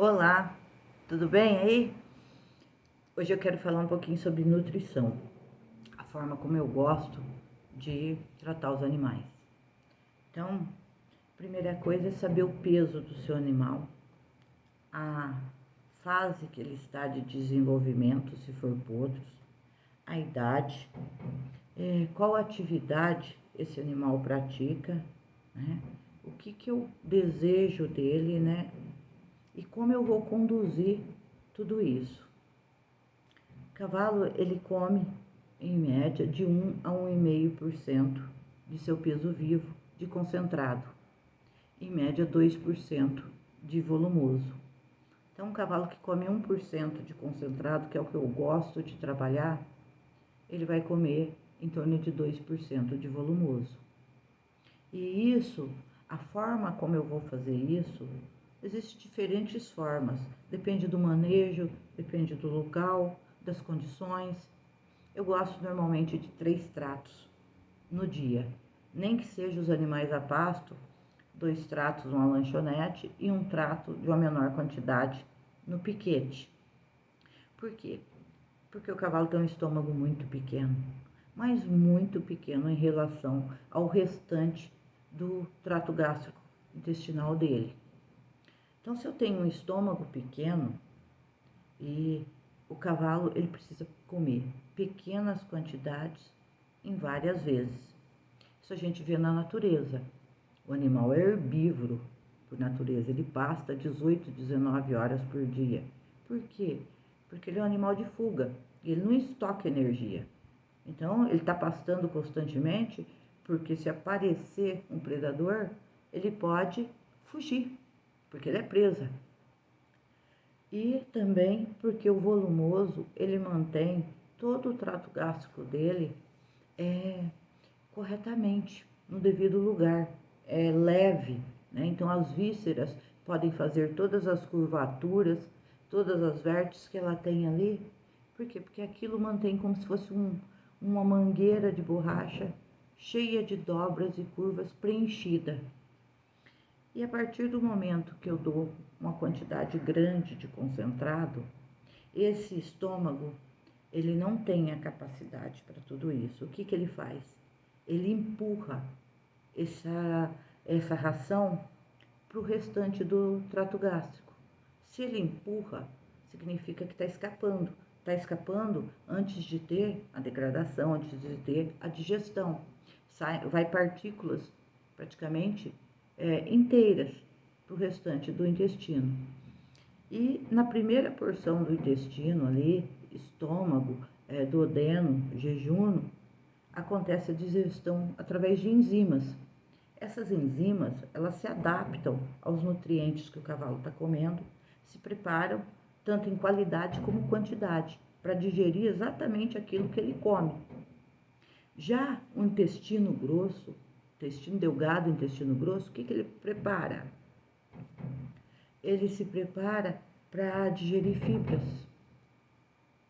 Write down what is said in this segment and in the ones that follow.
Olá, tudo bem aí? Hoje eu quero falar um pouquinho sobre nutrição, a forma como eu gosto de tratar os animais. Então, a primeira coisa é saber o peso do seu animal, a fase que ele está de desenvolvimento, se for potros, a idade, qual atividade esse animal pratica, né? O que eu desejo dele, né? E como eu vou conduzir tudo isso. O cavalo, ele come, em média, de 1 a 1,5% de seu peso vivo de concentrado. Em média, 2% de volumoso. Então, um cavalo que come 1% de concentrado, que é o que eu gosto de trabalhar, ele vai comer em torno de 2% de volumoso. E isso, a forma como eu vou fazer isso, existem diferentes formas. Depende do manejo, depende do local, das condições. Eu gosto normalmente de 3 tratos no dia. Nem que sejam os animais a pasto, 2 tratos numa lanchonete e um trato de uma menor quantidade no piquete. Por quê? Porque o cavalo tem um estômago muito pequeno, mas muito pequeno em relação ao restante do trato gástrico intestinal dele. Então, se eu tenho um estômago pequeno e o cavalo ele precisa comer pequenas quantidades em várias vezes. Isso a gente vê na natureza. O animal é herbívoro por natureza, ele pasta 18, 19 horas por dia. Por quê? Porque ele é um animal de fuga, ele não estoca energia. Então, ele está pastando constantemente, porque se aparecer um predador, ele pode fugir, porque ele é presa. E também porque o volumoso, ele mantém todo o trato gástrico dele corretamente, no devido lugar, é leve, né? Então as vísceras podem fazer todas as curvaturas, todas as vértices que ela tem ali. Por quê? Porque aquilo mantém como se fosse uma mangueira de borracha cheia de dobras e curvas preenchida. E a partir do momento que eu dou uma quantidade grande de concentrado, esse estômago, ele não tem a capacidade para tudo isso. O que ele faz? Ele empurra essa ração para o restante do trato gástrico. Se ele empurra, significa que está escapando. Está escapando antes de ter a degradação, antes de ter a digestão. Vai partículas praticamente inteiras para o restante do intestino. E na primeira porção do intestino ali, estômago, duodeno, jejum, acontece a digestão através de enzimas. Essas enzimas, elas se adaptam aos nutrientes que o cavalo está comendo, se preparam tanto em qualidade como quantidade, para digerir exatamente aquilo que ele come. Já o intestino grosso, intestino delgado, intestino grosso, o que ele prepara? Ele se prepara para digerir fibras.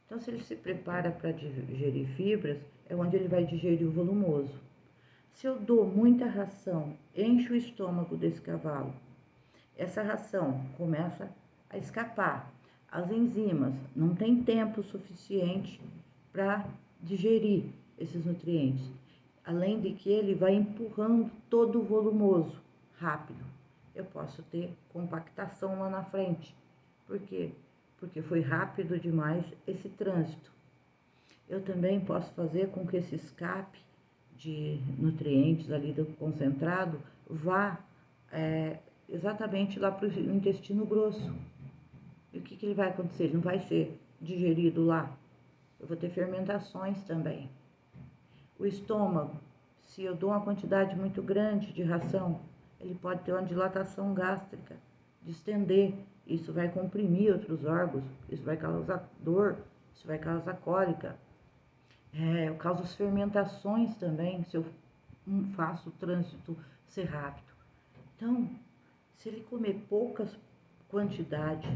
Então, se ele se prepara para digerir fibras, é onde ele vai digerir o volumoso. Se eu dou muita ração, encho o estômago desse cavalo, essa ração começa a escapar. As enzimas não têm tempo suficiente para digerir esses nutrientes. Além de que ele vai empurrando todo o volumoso rápido. Eu posso ter compactação lá na frente. Por quê? Porque foi rápido demais esse trânsito. Eu também posso fazer com que esse escape de nutrientes ali do concentrado vá exatamente lá para o intestino grosso. E o que ele vai acontecer? Ele não vai ser digerido lá. Eu vou ter fermentações também. O estômago, se eu dou uma quantidade muito grande de ração, ele pode ter uma dilatação gástrica, distender. Isso vai comprimir outros órgãos, isso vai causar dor, isso vai causar cólica. Eu causo as fermentações também, se eu faço o trânsito ser rápido. Então, se ele comer poucas quantidades,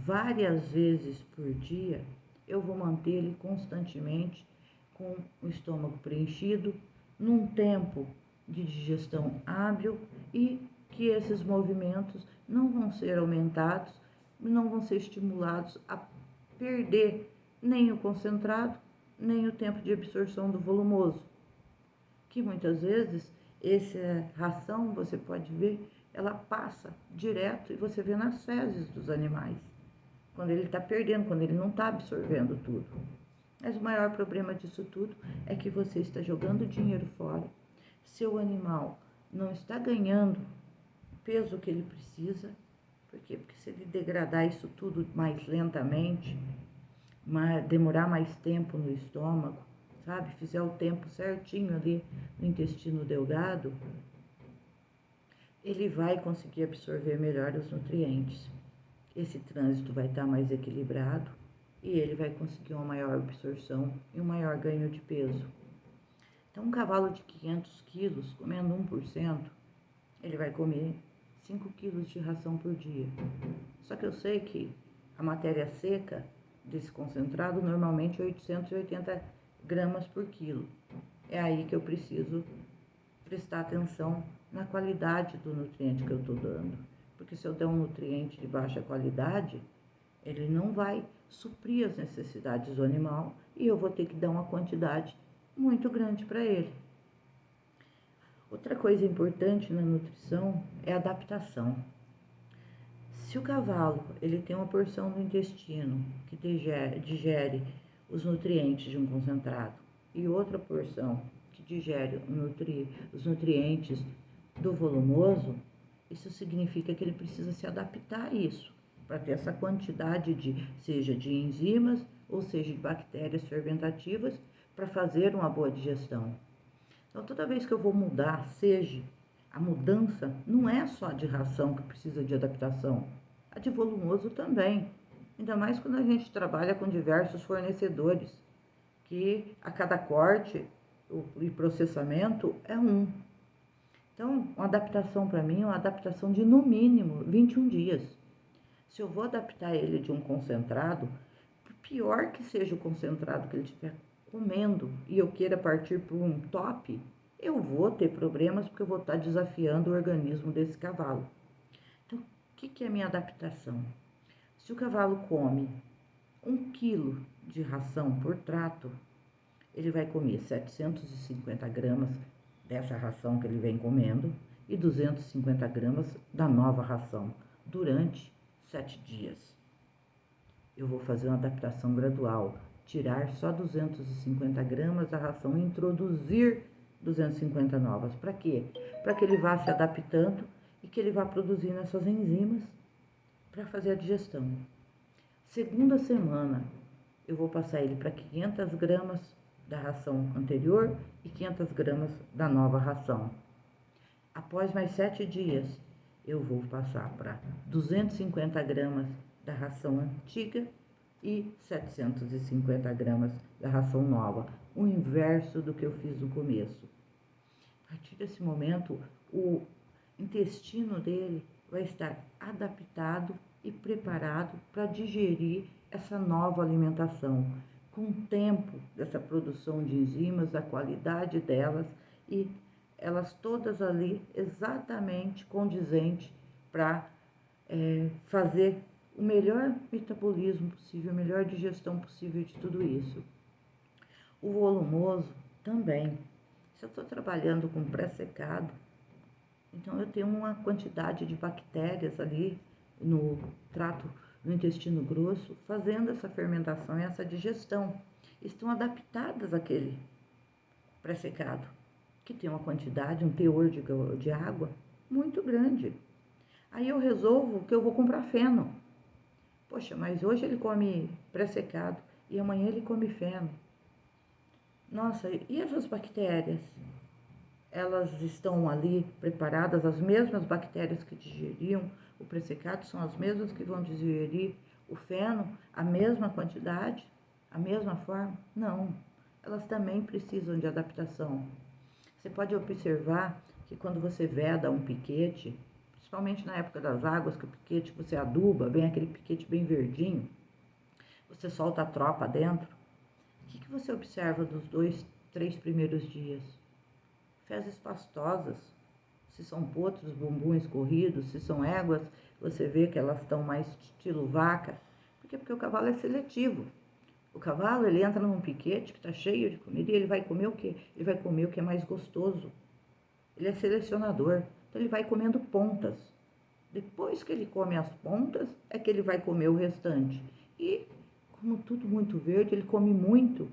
várias vezes por dia, eu vou manter ele constantemente com o estômago preenchido, num tempo de digestão hábil e que esses movimentos não vão ser aumentados não vão ser estimulados a perder nem o concentrado, nem o tempo de absorção do volumoso. Que muitas vezes, essa ração, você pode ver, ela passa direto e você vê nas fezes dos animais. Quando ele está perdendo, quando ele não está absorvendo tudo. Mas o maior problema disso tudo é que você está jogando dinheiro fora. Seu animal não está ganhando o peso que ele precisa. Por quê? Porque se ele degradar isso tudo mais lentamente, demorar mais tempo no estômago, sabe? Fizer o tempo certinho ali no intestino delgado, ele vai conseguir absorver melhor os nutrientes. Esse trânsito vai estar mais equilibrado e ele vai conseguir uma maior absorção e um maior ganho de peso. Então, um cavalo de 500 quilos, comendo 1%, ele vai comer 5 quilos de ração por dia. Só que eu sei que a matéria seca desse concentrado normalmente é 880 gramas por quilo. É aí que eu preciso prestar atenção na qualidade do nutriente que eu estou dando. Porque se eu der um nutriente de baixa qualidade, ele não vai suprir as necessidades do animal e eu vou ter que dar uma quantidade muito grande para ele. Outra coisa importante na nutrição é a adaptação. Se o cavalo ele tem uma porção do intestino que digere os nutrientes de um concentrado e outra porção que digere os nutrientes do volumoso, isso significa que ele precisa se adaptar a isso, para ter essa quantidade seja de enzimas ou seja de bactérias fermentativas para fazer uma boa digestão. Então, toda vez que eu vou mudar, seja a mudança não é só de ração que precisa de adaptação, a de volumoso também. Ainda mais quando a gente trabalha com diversos fornecedores, que a cada corte e processamento é um. Então, uma adaptação para mim é uma adaptação de no mínimo 21 dias. Se eu vou adaptar ele de um concentrado, por pior que seja o concentrado que ele estiver comendo e eu queira partir para um top, eu vou ter problemas porque eu vou estar desafiando o organismo desse cavalo. Então, o que é a minha adaptação? Se o cavalo come 1 quilo de ração por trato, ele vai comer 750 gramas dessa ração que ele vem comendo e 250 gramas da nova ração durante 7 dias. Eu vou fazer uma adaptação gradual, tirar só 250 gramas da ração e introduzir 250 novas. Para quê? Para que ele vá se adaptando e que ele vá produzindo essas enzimas para fazer a digestão. Segunda semana, eu vou passar ele para 500 gramas da ração anterior e 500 gramas da nova ração. Após mais 7 dias, eu vou passar para 250 gramas da ração antiga e 750 gramas da ração nova, o inverso do que eu fiz no começo. A partir desse momento, o intestino dele vai estar adaptado e preparado para digerir essa nova alimentação, com o tempo dessa produção de enzimas, da qualidade delas e elas todas ali exatamente condizentes para fazer o melhor metabolismo possível, a melhor digestão possível de tudo isso. O volumoso também. Se eu estou trabalhando com pré-secado, então eu tenho uma quantidade de bactérias ali no trato, no intestino grosso, fazendo essa fermentação e essa digestão. Estão adaptadas àquele pré-secado, que tem uma quantidade, um teor de água muito grande. Aí eu resolvo que eu vou comprar feno. Poxa, mas hoje ele come pré-secado e amanhã ele come feno. Nossa, e essas bactérias? Elas estão ali preparadas, as mesmas bactérias que digeriam o pré-secado são as mesmas que vão digerir o feno, a mesma quantidade, a mesma forma? Não, elas também precisam de adaptação. Você pode observar que quando você veda um piquete, principalmente na época das águas, que o piquete você aduba, vem aquele piquete bem verdinho, você solta a tropa dentro, o que você observa dos 2, 3 primeiros dias? Fezes pastosas, se são potros, bumbum escorridos, se são éguas, você vê que elas estão mais estilo vaca. Por quê? Porque o cavalo é seletivo. O cavalo, ele entra num piquete que está cheio de comida e ele vai comer o quê? Ele vai comer o que é mais gostoso. Ele é selecionador. Então, ele vai comendo pontas. Depois que ele come as pontas, é que ele vai comer o restante. E, como tudo muito verde, ele come muito.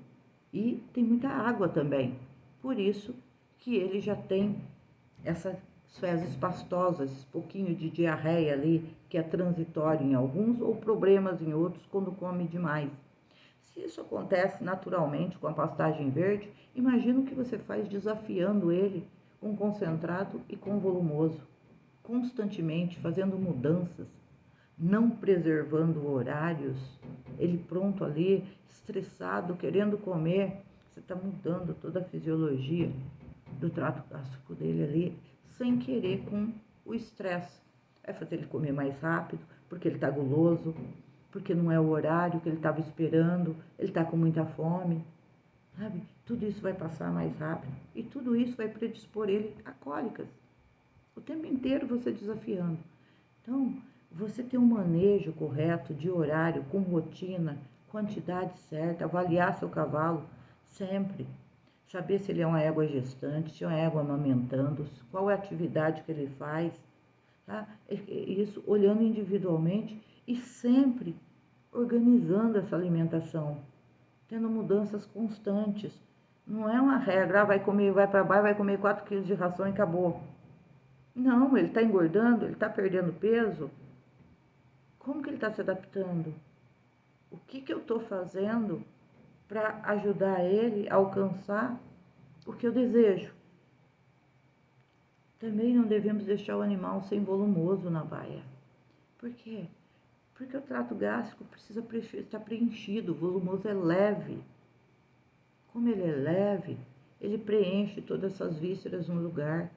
E tem muita água também. Por isso que ele já tem essas fezes pastosas, esse pouquinho de diarreia ali, que é transitório em alguns, ou problemas em outros, quando come demais. Se isso acontece naturalmente com a pastagem verde, imagina o que você faz desafiando ele com concentrado e com volumoso, constantemente fazendo mudanças, não preservando horários, ele pronto ali, estressado, querendo comer, você está mudando toda a fisiologia do trato gástrico dele ali, sem querer, com o estresse. Vai fazer ele comer mais rápido, porque ele está guloso, porque não é o horário que ele estava esperando, ele está com muita fome, sabe? Tudo isso vai passar mais rápido e tudo isso vai predispor ele a cólicas. O tempo inteiro você desafiando. Então, você ter um manejo correto de horário, com rotina, quantidade certa, avaliar seu cavalo sempre. Saber se ele é uma égua gestante, se é uma égua amamentando, qual é a atividade que ele faz. Tá? Isso olhando individualmente e sempre organizando essa alimentação, tendo mudanças constantes. Não é uma regra, vai comer, vai para baixo, vai comer 4 quilos de ração e acabou. Não, ele está engordando, ele está perdendo peso. Como que ele está se adaptando? O que eu estou fazendo para ajudar ele a alcançar o que eu desejo? Também não devemos deixar o animal sem volumoso na baia. Por quê? Porque o trato gástrico precisa estar preenchido, o volumoso é leve. Como ele é leve, ele preenche todas essas vísceras no lugar.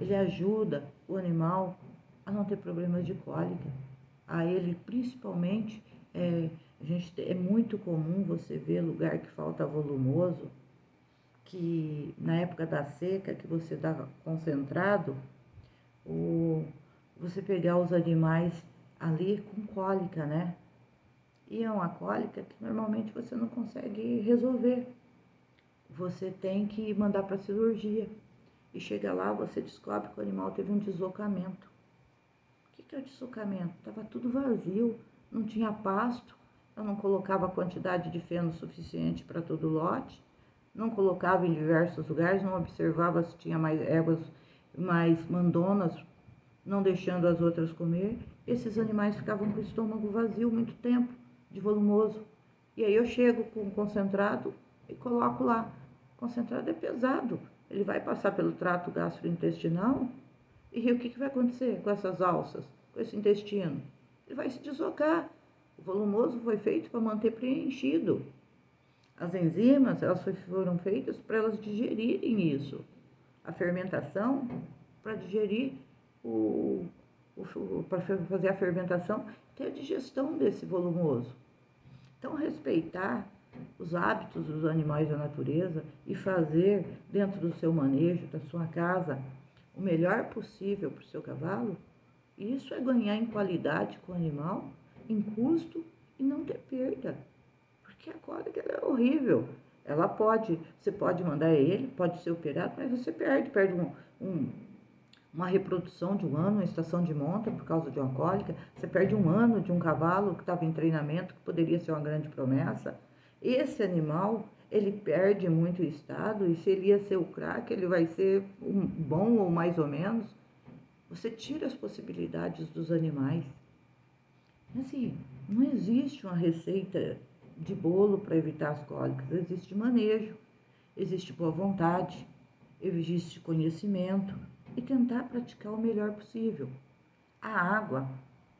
Ele ajuda o animal a não ter problemas de cólica. A ele, principalmente, é muito comum você ver lugar que falta volumoso, que na época da seca, que você dá concentrado, você pegar os animais ali com cólica, né? E é uma cólica que normalmente você não consegue resolver. Você tem que mandar para cirurgia. E chega lá, você descobre que o animal teve um deslocamento. O que é o deslocamento? Estava tudo vazio, não tinha pasto, eu não colocava a quantidade de feno suficiente para todo o lote, não colocava em diversos lugares, não observava se tinha mais éguas, mais mandonas, não deixando as outras comer. Esses animais ficavam com o estômago vazio muito tempo, de volumoso. E aí eu chego com o concentrado e coloco lá. O concentrado é pesado, ele vai passar pelo trato gastrointestinal e o que vai acontecer com essas alças, com esse intestino? Ele vai se deslocar. O volumoso foi feito para manter preenchido. As enzimas, elas foram feitas para elas digerirem isso. A fermentação, para digerir para fazer a fermentação, ter a digestão desse volumoso. Então, respeitar os hábitos dos animais da natureza e fazer dentro do seu manejo, da sua casa, o melhor possível para o seu cavalo, isso é ganhar em qualidade com o animal, em custo e não ter perda. Porque a cólica é horrível. Você pode mandar ele, pode ser operado, mas você perde uma reprodução de um ano, uma estação de monta por causa de uma cólica, você perde um ano de um cavalo que estava em treinamento, que poderia ser uma grande promessa. Esse animal, ele perde muito o estado, e se ele ia ser o craque, ele vai ser bom ou mais ou menos. Você tira as possibilidades dos animais. Assim, não existe uma receita de bolo para evitar as cólicas, existe manejo, existe boa vontade, existe conhecimento e tentar praticar o melhor possível. A água,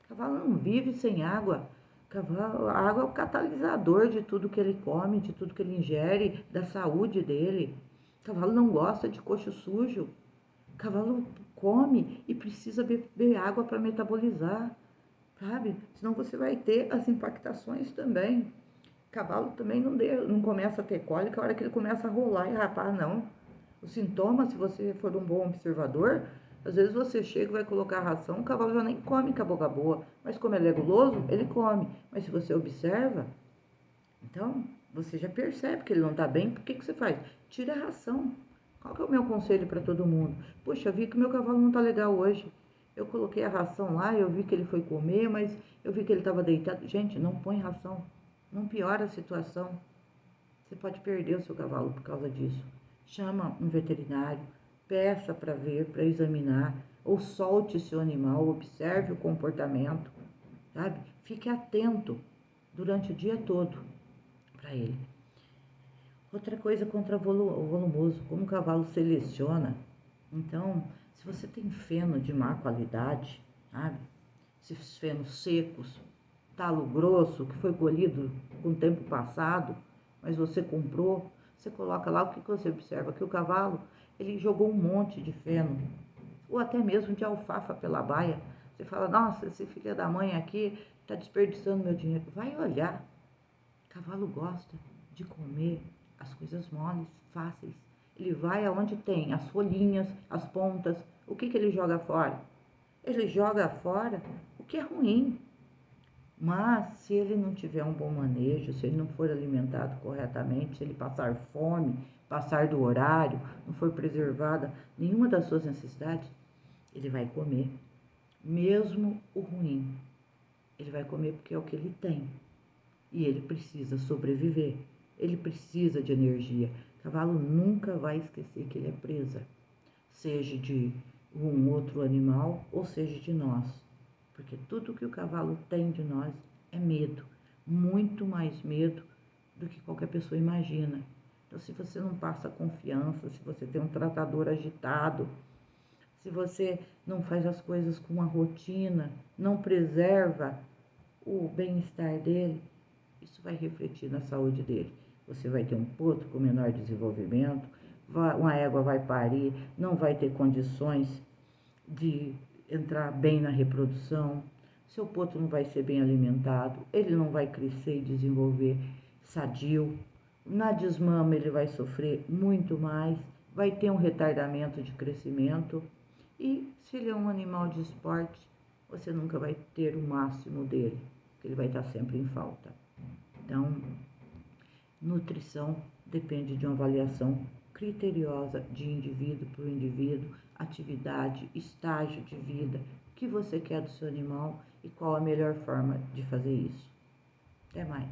o cavalo não vive sem água. A água é o catalisador de tudo que ele come, de tudo que ele ingere, da saúde dele. O cavalo não gosta de coxo sujo. O cavalo come e precisa beber água para metabolizar, sabe? Senão você vai ter as impactações também. O cavalo também não começa a ter cólica a hora que ele começa a rolar e rapar, não. Os sintomas, se você for um bom observador, Às vezes você chega e vai colocar ração, o cavalo já nem come com a boca boa, mas como ele é guloso, ele come. Mas se você observa, então você já percebe que ele não está bem, por que você faz? Tira a ração. Qual que é o meu conselho para todo mundo? Poxa, eu vi que meu cavalo não está legal hoje. Eu coloquei a ração lá, eu vi que ele foi comer, mas eu vi que ele estava deitado. Gente, não põe ração, não piora a situação. Você pode perder o seu cavalo por causa disso. Chama um veterinário, peça para ver, para examinar, ou solte seu animal, observe o comportamento, sabe? Fique atento durante o dia todo para ele. Outra coisa contra o volumoso, como o cavalo seleciona. Então, se você tem feno de má qualidade, sabe? Esses fenos secos, talo grosso, que foi colhido com o tempo passado, mas você comprou, você coloca lá, o que você observa? Que o cavalo, ele jogou um monte de feno, ou até mesmo de alfafa pela baia. Você fala, nossa, esse filho da mãe aqui está desperdiçando meu dinheiro. Vai olhar, o cavalo gosta de comer as coisas moles, fáceis. Ele vai aonde tem as folhinhas, as pontas. O que ele joga fora? Ele joga fora o que é ruim. Mas se ele não tiver um bom manejo, se ele não for alimentado corretamente, se ele passar fome, passar do horário, não for preservada nenhuma das suas necessidades, ele vai comer, mesmo o ruim. Ele vai comer porque é o que ele tem. E ele precisa sobreviver. Ele precisa de energia. O cavalo nunca vai esquecer que ele é presa, seja de um outro animal ou seja de nós. Porque tudo que o cavalo tem de nós é medo, muito mais medo do que qualquer pessoa imagina. Então, se você não passa confiança, se você tem um tratador agitado, se você não faz as coisas com uma rotina, não preserva o bem-estar dele, isso vai refletir na saúde dele. Você vai ter um potro com menor desenvolvimento, uma égua vai parir, não vai ter condições de entrar bem na reprodução, seu potro não vai ser bem alimentado, ele não vai crescer e desenvolver sadio, na desmama ele vai sofrer muito mais, vai ter um retardamento de crescimento e se ele é um animal de esporte, você nunca vai ter o máximo dele, porque ele vai estar sempre em falta. Então, nutrição depende de uma avaliação criteriosa de indivíduo por indivíduo, atividade, estágio de vida, o que você quer do seu animal e qual a melhor forma de fazer isso. Até mais.